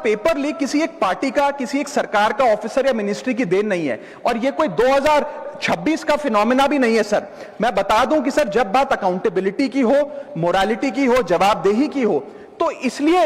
Paper leak किसी एक party का, किसी एक सरकार का ऑफिसर या मिनिस्ट्री की देन नहीं है, और ये कोई 2026 का फिनोमेना भी नहीं है सर। मैं बता दूं कि सर, जब बात अकाउंटेबिलिटी की हो, मोरालिटी की हो, जवाबदेही की हो, तो इसलिए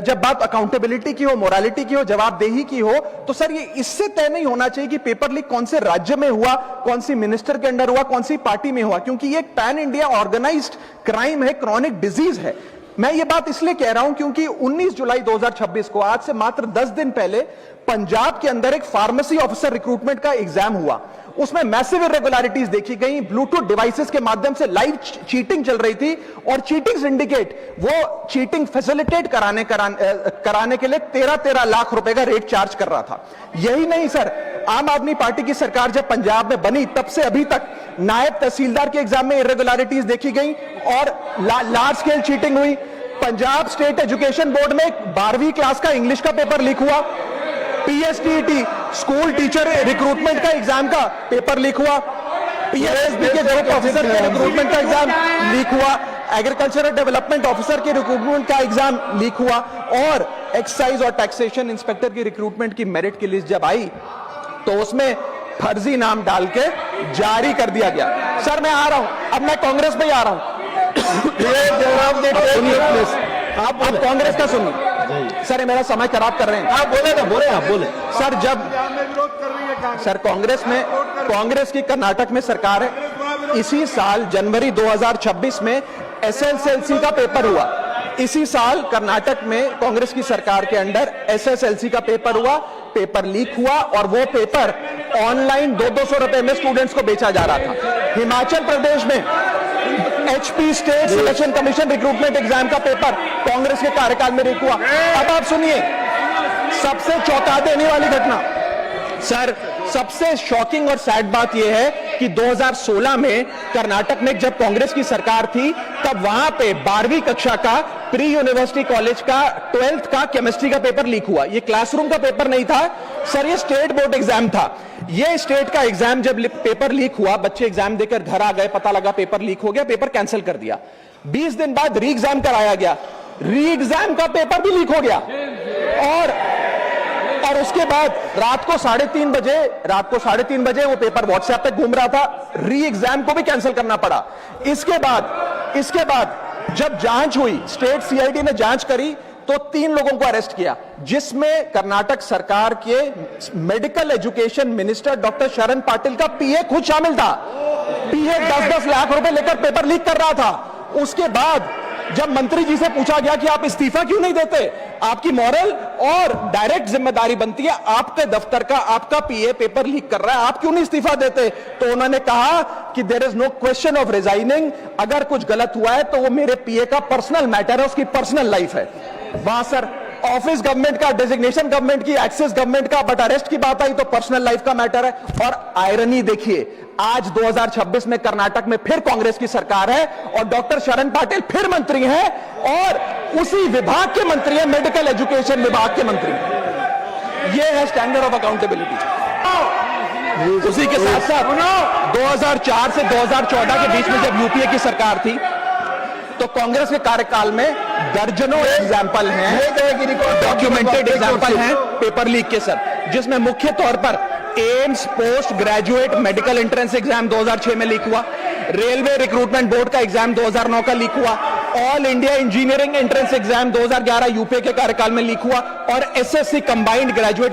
जब बात अकाउंटेबिलिटी की हो, मोरालिटी की हो, जवाबदेही की हो, तो सर ये इससे तय नहीं होना चाहिए कि पेपर लीक कौन से राज्य में हुआ, कौन सी मिनिस्टर के अंडर हुआ, कौन सी पार्टी में हुआ, क्योंकि ये एक पैन इंडिया ऑर्गेनाइज्ड क्राइम है, क्रॉनिक डिजीज है। मैं ये बात इसलिए कह रहा हूं क्योंकि 19 जुलाई 2026 को, आज से मात्र 10 दिन पहले, पंजाब के अंदर एक फार्मेसी ऑफिसर रिक्रूटमेंट का एग्जाम हुआ। उसमें मैसिव इरेगुलरिटीज देखी गई, ब्लूटूथ डिवाइसेस के माध्यम से लाइव चीटिंग चल रही थी, और चीटिंग सिंडिकेट वो चीटिंग फैसिलिटेट कराने के लिए 13 लाख रुपए का रेट चार्ज कर रहा था। यही नहीं सर, आम आदमी पार्टी की सरकार जब पंजाब में बनी तब से अभी तक नायब तहसीलदार के एग्जाम में इरेगुलरिटीज देखी गई और लार्ज स्केल चीटिंग हुई। पंजाब स्टेट एजुकेशन बोर्ड में 12वीं क्लास का इंग्लिश का पेपर लीक हुआ, पीएसटीईटी स्कूल टीचर रिक्रूटमेंट का एग्जाम का पेपर लीक हुआ, पीएसबी के ग्रुप ऑफिसर के रिक्रूटमेंट का एग्जाम लीक हुआ, एग्रीकल्चरल डेवलपमेंट ऑफिसर के रिक्रूटमेंट का एग्जाम लीक हुआ, और एक्साइज और टैक्सेशन इंस्पेक्टर की रिक्रूटमेंट की मेरिट की लिस्ट जब आई तो उसमें फर्जी नाम डाल के जारी कर दिया गया। सर मैं आ रहा हूं, अब मैं कांग्रेस में ही आ रहा हूं। आप कांग्रेस का सुनिए सर, ये मेरा समय खराब कर रहे हैं। आप बोले ना, बोले आप बोले सर। जब सर कांग्रेस की कर्नाटक में सरकार है, इसी साल जनवरी 2026 में एसएसएलसी का पेपर हुआ। इसी साल कर्नाटक में कांग्रेस की सरकार के अंडर एसएसएलसी का पेपर हुआ, पेपर लीक हुआ, और वो पेपर ऑनलाइन 200 रुपए में स्टूडेंट्स को बेचा जा रहा था। हिमाचल प्रदेश में HP state selection commission recruitment exam का पेपर कांग्रेस के कार्यकाल में लीक हुआ। अब आप सुनिए सबसे चौंका देने वाली घटना सर, सबसे शॉकिंग और सैड बात यह है कि 2016 में कर्नाटक में जब कांग्रेस की सरकार थी तब वहां पे 12वीं कक्षा का प्री यूनिवर्सिटी कॉलेज का 12th का केमिस्ट्री का पेपर लीक हुआ। ये क्लासरूम का पेपर नहीं था सर, ये स्टेट बोर्ड एग्जाम था। ये स्टेट का एग्जाम जब पेपर लीक हुआ, बच्चे एग्जाम देकर घर आ गए, पता लगा पेपर लीक हो गया, पेपर कैंसिल कर दिया। 20 दिन बाद री एग्जाम कराया गया, री एग्जाम का पेपर भी लीक हो गया, और उसके बाद रात को 3:30 बजे वो पेपर व्हाट्सएप पे घूम रहा था, री एग्जाम को भी कैंसिल करना पड़ा। इसके बाद जब जांच हुई, स्टेट सीआईडी ने जांच करी तो 3 लोगों को अरेस्ट किया, जिसमें कर्नाटक सरकार के मेडिकल एजुकेशन मिनिस्टर डॉक्टर शरण पाटिल का पीए खुद शामिल था। पीए 10-10 लाख रुपए लेकर पेपर लीक कर रहा था। उसके बाद जब मंत्री जी से पूछा गया कि आप इस्तीफा क्यों नहीं देते, आपकी मॉरल और डायरेक्ट जिम्मेदारी बनती है, आपके दफ्तर का आपका पीए पेपर लीक कर रहा है, आप क्यों नहीं इस्तीफा देते, तो उन्होंने कहा कि there is no question of resigning, अगर कुछ गलत हुआ है तो वो मेरे पीए का पर्सनल मैटर है, उसकी पर्सनल लाइफ है। वहां सर ऑफिस गवर्नमेंट का, डेजिग्नेशन गवर्नमेंट की, एक्सेस गवर्नमेंट का, बट अरेस्ट की बात आई तो पर्सनल लाइफ का मैटर है। और आयरनी देखिए, आज 2026 में कर्नाटक में फिर कांग्रेस की सरकार है और डॉक्टर शरण पाटिल फिर मंत्री हैं, और उसी विभाग के मंत्री हैं, मेडिकल एजुकेशन विभाग के मंत्री। ये है स्टैंडर्ड ऑफ अकाउंटेबिलिटी। उसी के साथ साथ 2004 से 2014 के बीच में जब यूपीए की सरकार थी तो कांग्रेस के कार्यकाल में दर्जनों एग्जाम्पल हैं, डॉक्यूमेंटेड एग्जाम्पल हैं पेपर लीक के सर, जिसमें मुख्य तौर पर AIIMS post graduate medical entrance exam 2006 में लीक हुआ, रेलवे रिक्रूटमेंट बोर्ड का एग्जाम 2009 का लीक हुआ, all India engineering entrance exam 2011 UPA के कार्यकाल में लीक हुआ, और SSC combined graduate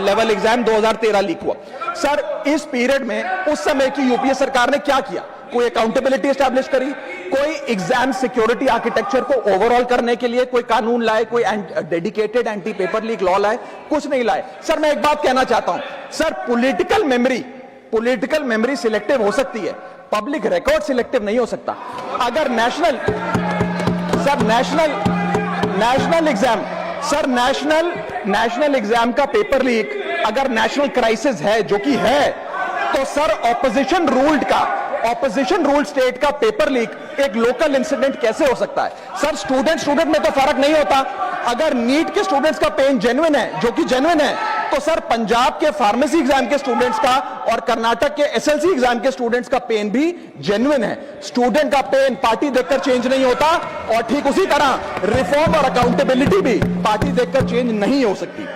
level exam 2013 leak हुआ। सर इस पीरियड में उस समय की यूपीए सरकार ने क्या किया? कोई अकाउंटेबिलिटी एस्टैब्लिश करी, कोई एग्जाम सिक्योरिटी आर्किटेक्चर को ओवरऑल करने के लिए कोई कानून लाए, कोई dedicated anti paper leak law लाए, कुछ नहीं लाए। सर मैं एक बात कहना चाहता हूं सर, पॉलिटिकल मेमोरी सिलेक्टिव हो सकती है, पब्लिक रिकॉर्ड सिलेक्टिव नहीं हो सकता। अगर नेशनल एग्जाम का पेपर लीक अगर नेशनल क्राइसिस है, जो कि है, तो सर ऑपोजिशन रूल्ड स्टेट का पेपर लीक एक लोकल इंसिडेंट कैसे हो सकता है? सर स्टूडेंट में तो फर्क नहीं होता। अगर नीट के स्टूडेंट्स का पेन जेन्युइन है, जो कि जेन्युइन है, तो सर पंजाब के फार्मेसी एग्जाम के स्टूडेंट्स का और कर्नाटक के एसएलसी एग्जाम के स्टूडेंट्स का पेन भी जेन्युइन है। स्टूडेंट का पेन पार्टी देखकर चेंज नहीं होता, और ठीक उसी तरह रिफॉर्म और अकाउंटेबिलिटी भी पार्टी देखकर चेंज नहीं हो सकती।